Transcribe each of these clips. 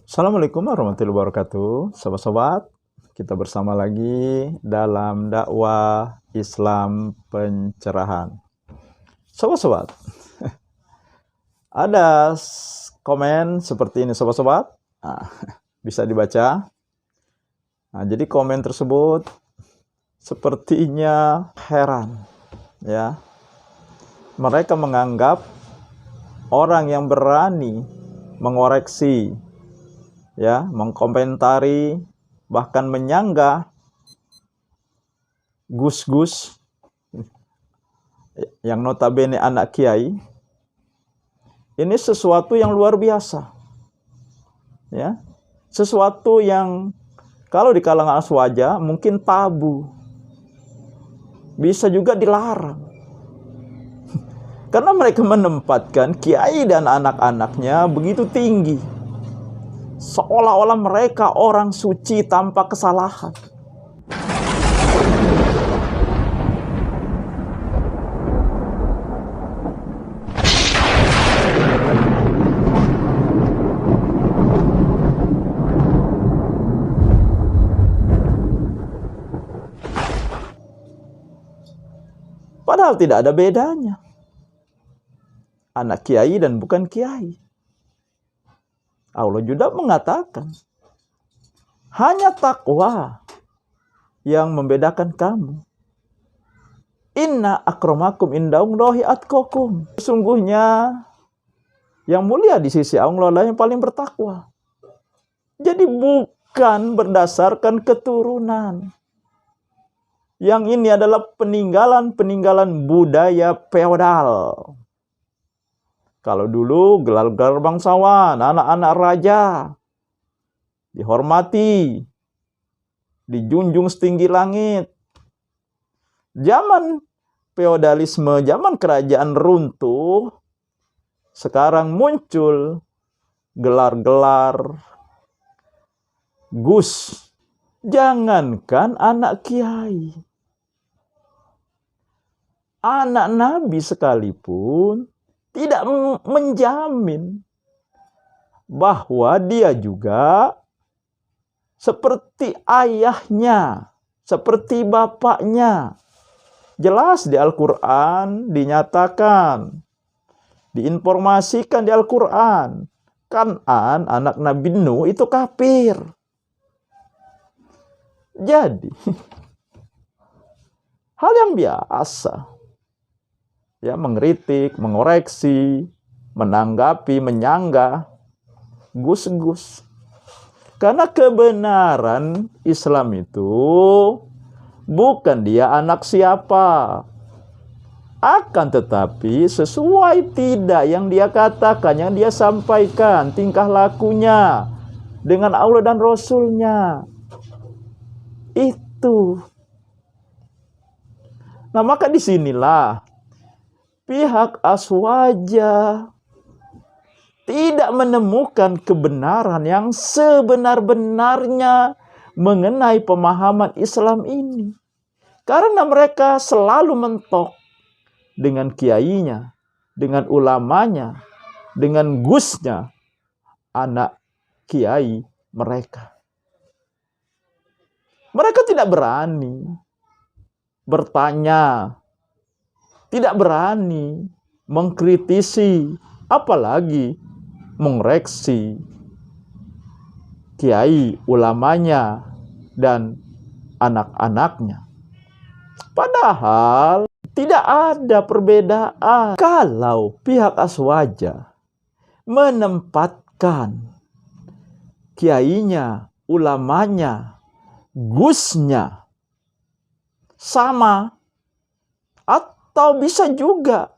Assalamualaikum warahmatullahi wabarakatuh. Sobat-sobat, kita bersama lagi dalam dakwah Islam pencerahan. Sobat-sobat, ada komen seperti ini sobat-sobat. Nah, bisa dibaca. Nah, jadi komen tersebut sepertinya heran, ya. Mereka menganggap orang yang berani mengoreksi, ya, mengkomentari, bahkan menyanggah Gus-gus yang notabene anak kiai, ini sesuatu yang luar biasa, ya, sesuatu yang kalau di kalangan aswaja mungkin tabu, bisa juga dilarang, karena mereka menempatkan kiai dan anak-anaknya begitu tinggi, seolah-olah mereka orang suci tanpa kesalahan. Padahal tidak ada bedanya. Anak kiai dan bukan kiai. Allah juga mengatakan, hanya takwa yang membedakan kamu. Inna akramakum indallahi atqakum. Sesungguhnya yang mulia di sisi Allah adalah yang paling bertakwa. Jadi bukan berdasarkan keturunan. Yang ini adalah peninggalan-peninggalan budaya feodal. Kalau dulu gelar-gelar bangsawan, anak-anak raja dihormati, dijunjung setinggi langit. Zaman feodalisme, zaman kerajaan runtuh, sekarang muncul gelar-gelar Gus. Jangankan anak kiai, anak nabi sekalipun tidak menjamin bahwa dia juga seperti ayahnya, seperti bapaknya. Jelas di Al-Quran dinyatakan, diinformasikan di Al-Quran, Kan'an anak Nabi Nuh itu kafir. Jadi hal yang biasa, ya, mengkritik, mengoreksi, menanggapi, menyanggah Gus-gus. Karena kebenaran Islam itu bukan dia anak siapa, akan tetapi sesuai tidak yang dia katakan, yang dia sampaikan, tingkah lakunya dengan Allah dan Rasulnya. Itu. Nah, maka disinilah pihak aswaja tidak menemukan kebenaran yang sebenar-benarnya mengenai pemahaman Islam ini. Karena mereka selalu mentok dengan kiainya, dengan ulamanya, dengan gusnya, anak kiai mereka. Mereka tidak berani bertanya, tidak berani mengkritisi, apalagi mengoreksi kiai, ulamanya, dan anak-anaknya. Padahal tidak ada perbedaan. Kalau pihak aswaja menempatkan kiainya, ulamanya, gusnya sama, atau bisa juga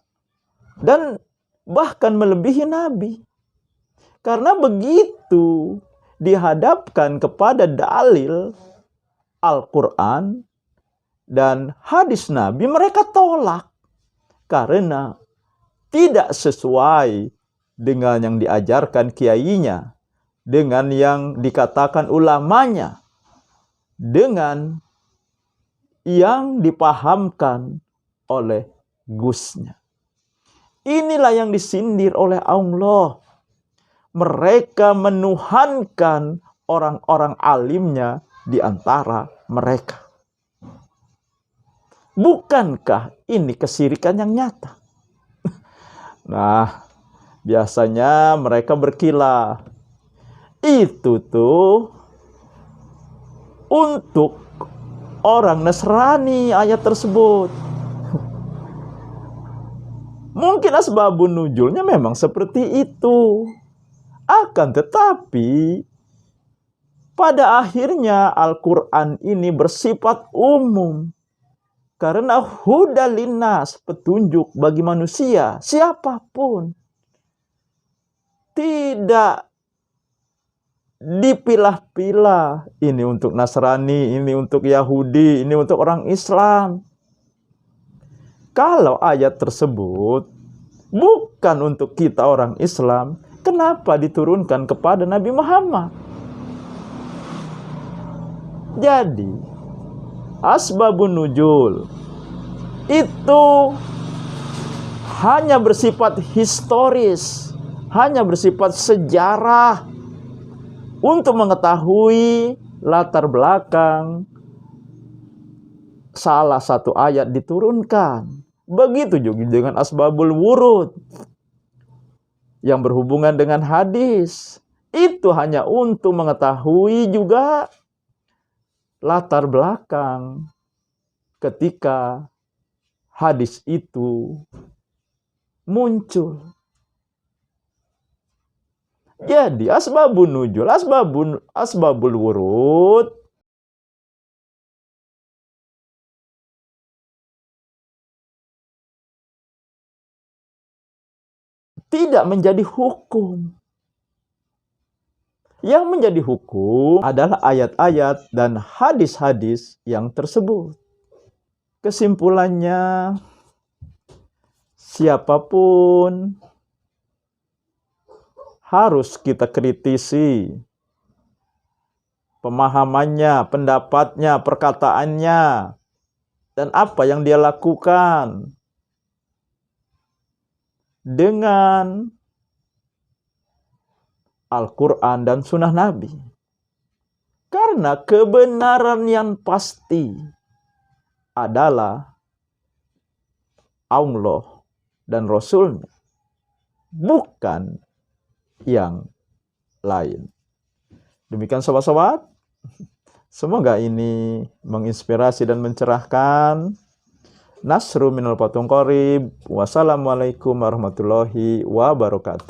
dan bahkan melebihi Nabi. Karena begitu dihadapkan kepada dalil Al-Quran dan hadis Nabi, mereka tolak karena tidak sesuai dengan yang diajarkan kiainya, dengan yang dikatakan ulamanya, dengan yang dipahamkan oleh gusnya. Inilah yang disindir oleh Allah. mereka menuhankan orang-orang alimnya di antara mereka. Bukankah ini kesyirikan yang nyata? Nah, biasanya mereka berkilah. Itu tuh untuk orang Nasrani ayat tersebut. Mungkin asbabun nuzulnya memang seperti itu. Akan tetapi pada akhirnya Al-Quran ini bersifat umum. Karena hudan linnas, petunjuk bagi manusia, siapapun. Tidak dipilah-pilah. Ini untuk Nasrani, ini untuk Yahudi, ini untuk orang Islam. Kalau ayat tersebut bukan untuk kita orang Islam, kenapa diturunkan kepada Nabi Muhammad? Jadi, asbabun nuzul itu hanya bersifat historis, hanya bersifat sejarah untuk mengetahui latar belakang salah satu ayat diturunkan. Begitu juga dengan asbabul wurud yang berhubungan dengan hadis. Itu hanya untuk mengetahui juga latar belakang ketika hadis itu muncul. Jadi asbabun nuzul, asbabul wurud tidak menjadi hukum. Yang menjadi hukum adalah ayat-ayat dan hadis-hadis yang tersebut. Kesimpulannya, siapapun harus kita kritisi pemahamannya, pendapatnya, perkataannya, dan apa yang dia lakukan dengan Al-Quran dan Sunnah Nabi. Karena kebenaran yang pasti adalah Allah dan Rasulnya, bukan yang lain. Demikian sobat-sobat, semoga ini menginspirasi dan mencerahkan. Nasru minal fathun qarib. Wassalamualaikum warahmatullahi wabarakatuh.